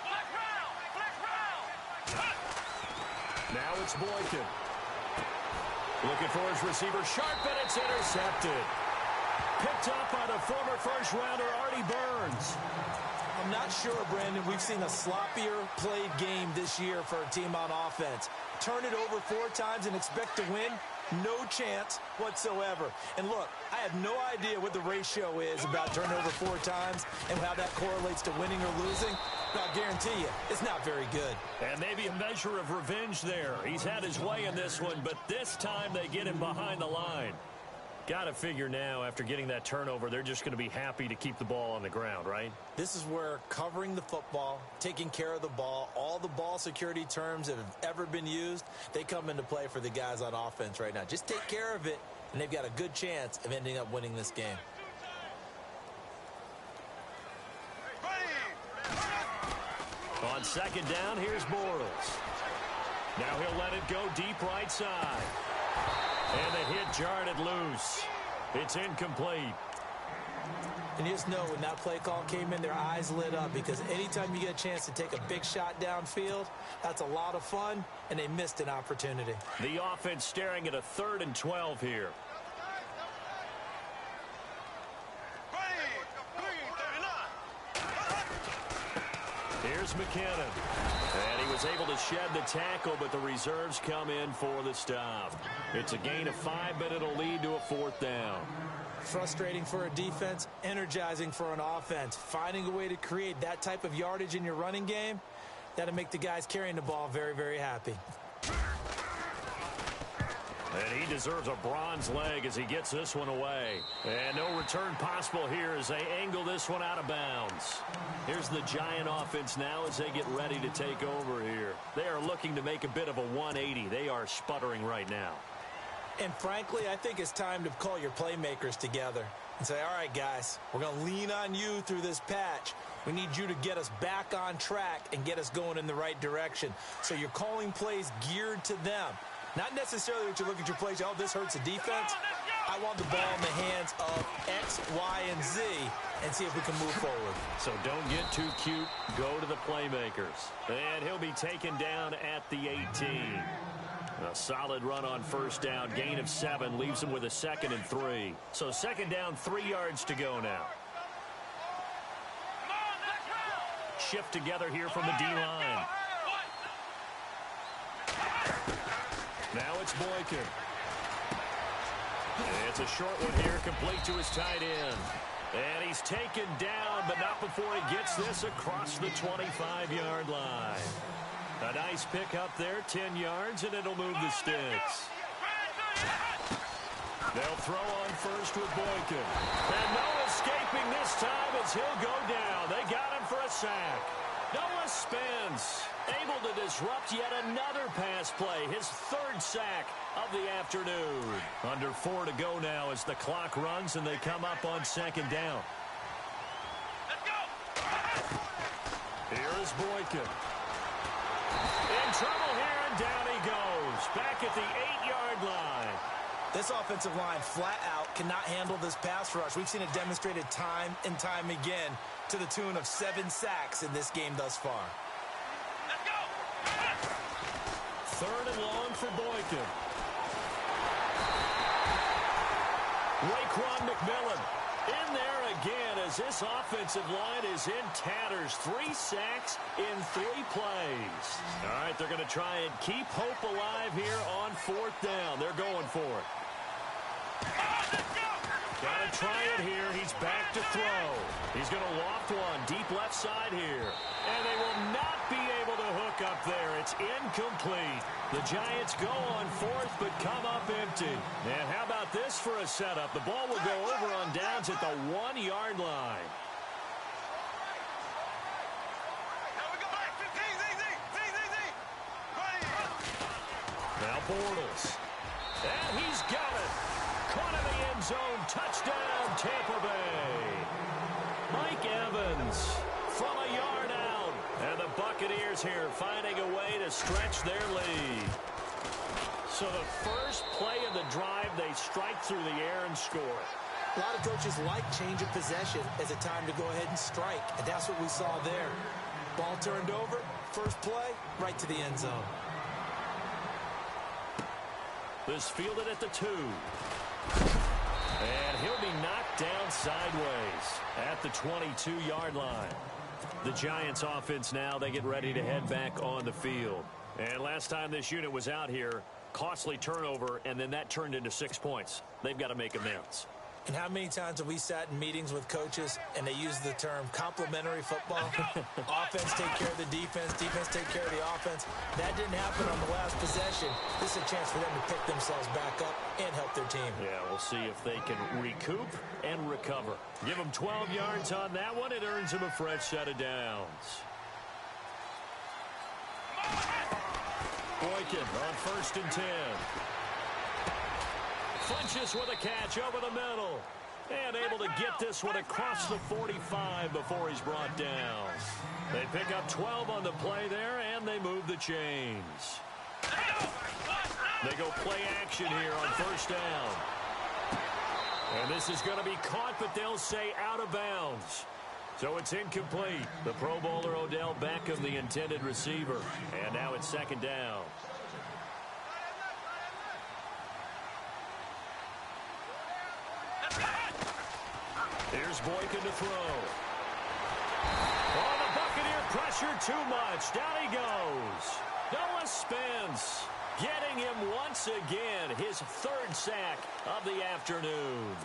Flex round. Now it's Boykin. Looking for his receiver, sharp, and it's intercepted. Picked up by the former first-rounder, Artie Burns. I'm not sure, Brandon, we've seen a sloppier played game this year for a team on offense. Turn it over 4 times and expect to win? No chance whatsoever. And look, I have no idea what the ratio is about turnover 4 times and how that correlates to winning or losing. But I'll guarantee you, it's not very good. And maybe a measure of revenge there. He's had his way in this one, but this time they get him behind the line. Got to figure now, after getting that turnover, they're just going to be happy to keep the ball on the ground, right? This is where covering the football, taking care of the ball, all the ball security terms that have ever been used, they come into play for the guys on offense right now. Just take care of it, and they've got a good chance of ending up winning this game. On second down, here's Bortles. Now he'll let it go deep right side. And the hit jarred it loose. It's incomplete. And you just know when that play call came in, their eyes lit up, because anytime you get a chance to take a big shot downfield, that's a lot of fun, and they missed an opportunity. The offense staring at a 3rd and 12 here. Here's McKinnon. And he was able to shed the tackle, but the reserves come in for the stop. It's a gain of 5, but it'll lead to a 4th down. Frustrating for a defense, energizing for an offense. Finding a way to create that type of yardage in your running game, that'll make the guys carrying the ball very, very happy. And he deserves a bronze leg as he gets this one away. And no return possible here as they angle this one out of bounds. Here's the Giant offense now as they get ready to take over here. They are looking to make a bit of a 180. They are sputtering right now. And frankly, I think it's time to call your playmakers together and say, all right, guys, we're going to lean on you through this patch. We need you to get us back on track and get us going in the right direction. So you're calling plays geared to them. Not necessarily that you look at your plays, oh, this hurts the defense. I want the ball in the hands of X, Y, and Z and see if we can move forward. So don't get too cute. Go to the playmakers. And he'll be taken down at the 18. A solid run on first down. Gain of 7 leaves him with a 2nd and 3. So second down, 3 yards to go now. Shift together here from the D-line. Now it's Boykin. It's a short one here, complete to his tight end. And he's taken down, but not before he gets this across the 25-yard line. A nice pick up there, 10 yards, and it'll move the sticks. They'll throw on first with Boykin. And no escaping this time as he'll go down. They got him for a sack. Noah Spence able to disrupt yet another pass play, his 3rd sack of the afternoon. Under 4 to go now as the clock runs and they come up on second down. Let's go. Here is Boykin. In trouble here, and down he goes. Back at the 8-yard line. This offensive line flat out cannot handle this pass rush. We've seen it demonstrated time and time again to the tune of 7 sacks in this game thus far. Let's go. 3rd and long for Boykin. Raekwon McMillan in there again as this offensive line is in tatters. 3 sacks in 3 plays. All right, they're going to try and keep hope alive here on 4th down. They're going for it. Got a to try it here. He's back to throw. He's going to loft one deep left side here. And they will not be able to hook up there. It's incomplete. The Giants go on fourth but come up empty. And how about this for a setup? The ball will go over on downs at the 1-yard line. Now Bortles. And he's got it. Caught in the end zone. Touchdown, Tampa Bay. Mike Evans from a yard out. And the Buccaneers here finding a way to stretch their lead. So the first play of the drive, they strike through the air and score. A lot of coaches like change of possession as a time to go ahead and strike. And that's what we saw there. Ball turned over. First play, right to the end zone. This fielded at the 2. And he'll be knocked down sideways at the 22-yard line. The Giants offense now, they get ready to head back on the field. And last time this unit was out here, costly turnover, and then that turned into 6 points. They've got to make amends. And how many times have we sat in meetings with coaches and they use the term complementary football? Offense take care of the defense, defense take care of the offense. That didn't happen on the last possession. This is a chance for them to pick themselves back up and help their team. Yeah, we'll see if they can recoup and recover. Give them 12 yards on that one. It earns them a fresh set of downs. Boykin on 1st and 10. Funches with a catch over the middle. And able to get this one across the 45 before he's brought down. They pick up 12 on the play there, and they move the chains. They go play action here on 1st down. And this is going to be caught, but they'll say out of bounds. So it's incomplete. The Pro Bowler Odell Beckham, the intended receiver. And now it's 2nd down. Here's Boykin to throw. Oh, the Buccaneer pressure too much. Down he goes. Noah Spence getting him once again. His 3rd sack of the afternoon.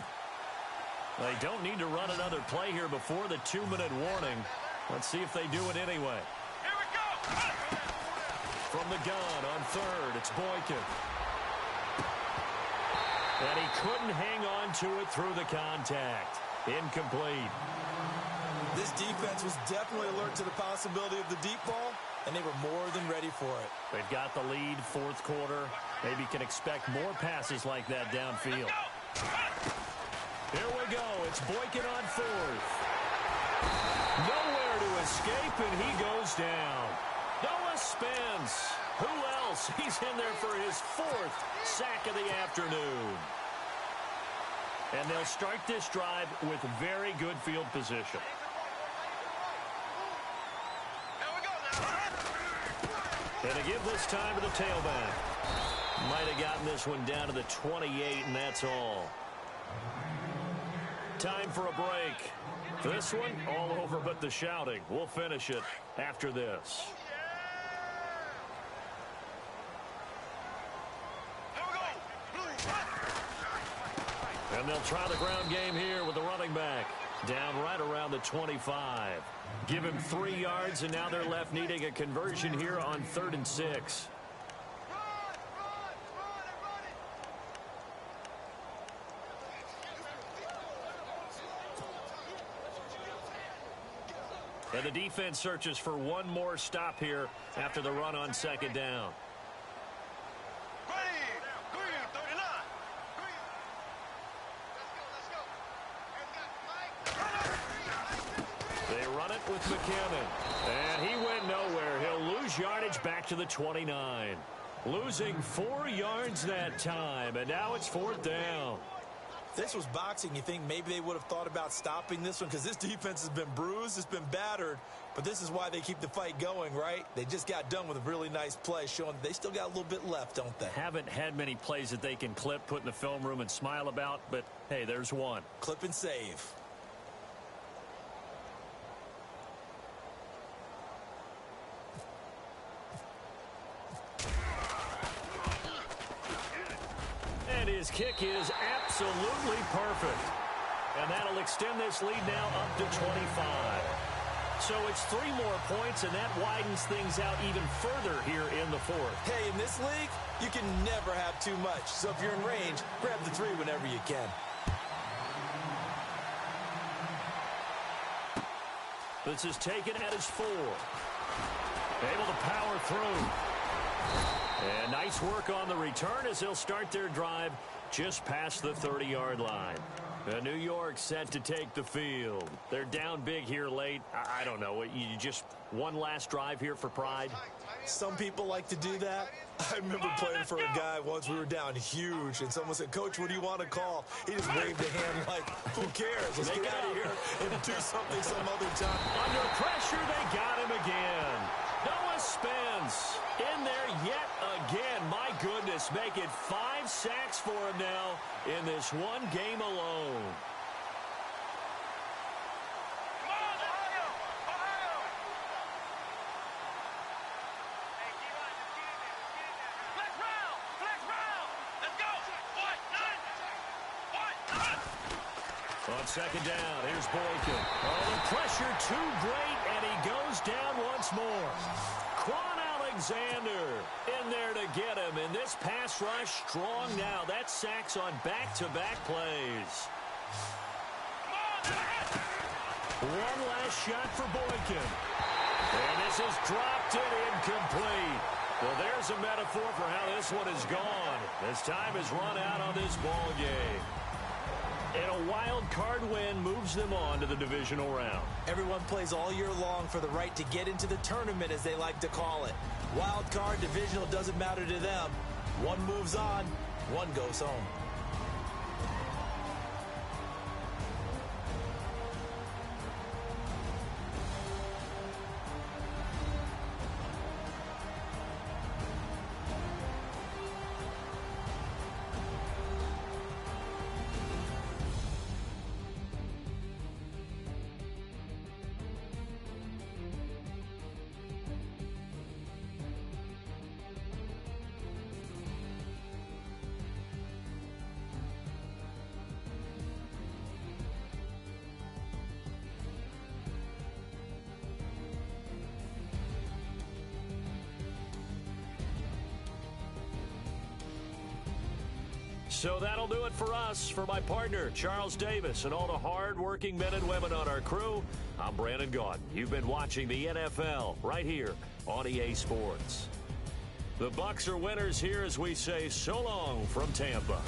They don't need to run another play here before the 2-minute warning. Let's see if they do it anyway. Here we go. From the gun on 3rd, it's Boykin. And he couldn't hang on to it through the contact. Incomplete. This defense was definitely alert to the possibility of the deep ball, and they were more than ready for it. They've got the lead, 4th quarter. Maybe can expect more passes like that downfield. Here we go. It's Boykin on 4th. Nowhere to escape, and he goes down. Noah Spence. Who else? He's in there for his 4th sack of the afternoon. And they'll start this drive with very good field position. And to give this time to the tailback. Might have gotten this one down to the 28, and that's all. Time for a break. This one, all over but the shouting. We'll finish it after this. And they'll try the ground game here with the running back. Down right around the 25. Give him 3 yards, and now they're left needing a conversion here on 3rd and 6. And the defense searches for one more stop here after the run on 2nd down. With McKinnon. And he went nowhere. He'll lose yardage back to the 29. Losing 4 yards that time. And now it's 4th down. This was boxing. You think maybe they would have thought about stopping this one because this defense has been bruised, it's been battered. But this is why they keep the fight going, right? They just got done with a really nice play showing that they still got a little bit left, don't they? Haven't had many plays that they can clip, put in the film room and smile about. But, hey, there's one. Clip and save. His kick is absolutely perfect. And that'll extend this lead now up to 25. So it's 3 more points, and that widens things out even further here in the fourth. Hey, in this league, you can never have too much. So if you're in range, grab the 3 whenever you can. This is taken at his 4. Able to power through. And nice work on the return as they'll start their drive just past the 30-yard line. New York set to take the field. They're down big here late. I don't know. You just one last drive here for pride? Some people like to do that. I remember playing for a guy once. We were down huge, and someone said, "Coach, what do you want to call?" He just waved a hand like, "Who cares? Let's get out of here and do something some other time." Under pressure, they got him again. Noah Spence in there yet again. My goodness, make it 5 sacks for him now in this one game alone. On second down, here's Boykin. Oh, the pressure too great, and he goes down once more. Quan Alexander in there to get him, and this pass rush strong now. That's sacks on back-to-back plays. One last shot for Boykin. And this is dropped it incomplete. Well, there's a metaphor for how this one is gone. As time has run out on this ball game. And a wild card win moves them on to the divisional round. Everyone plays all year long for the right to get into the tournament, as they like to call it. Wild card, divisional, doesn't matter to them. One moves on, one goes home. So that'll do it for us. For my partner, Charles Davis, and all the hard-working men and women on our crew, I'm Brandon Gaudin. You've been watching the NFL right here on EA Sports. The Bucs are winners here as we say so long from Tampa.